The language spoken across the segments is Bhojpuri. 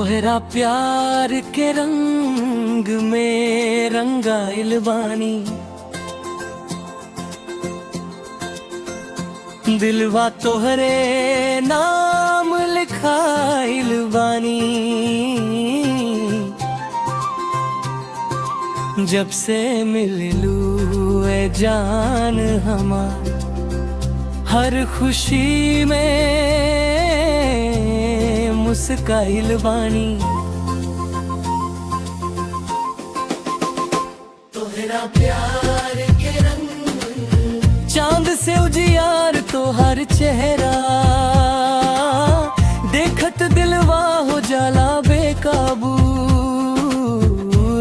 तोहरा प्यार के रंग में रंगाइल बानी, दिलवा तोहरे नाम लिखाइल बानी। जब से मिललू ए जान हमार, हर खुशी में मुस्काइल बानी। तोहरा प्यार के रंग, चांद से उजियार तो हर चेहरा, देखत दिलवा हो जाला बेकाबू।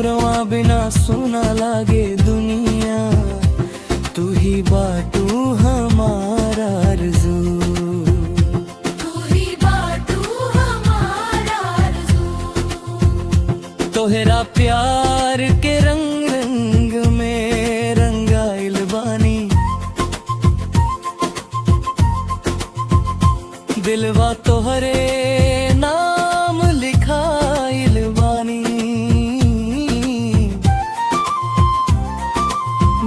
रवा बिना सुना लागे दुनिया, तू ही बाटू हमारा आरज़ू। तोहरा प्यार के रंग रंग में रंगाइल बानी, दिलवा तोहरे नाम लिखाइल बानी।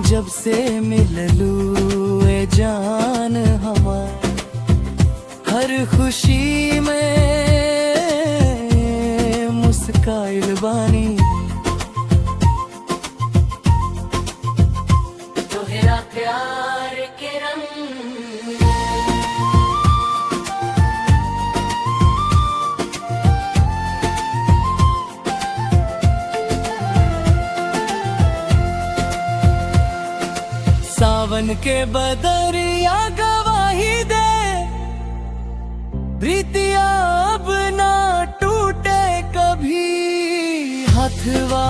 जब से मिललू ए जान हमार, हर खुशी में मुस्काइल बानी। तोहरा प्यार के रंग, सावन के बदरिया गवाही दे, प्रीतिया अब ना टूटे कभी। हथवा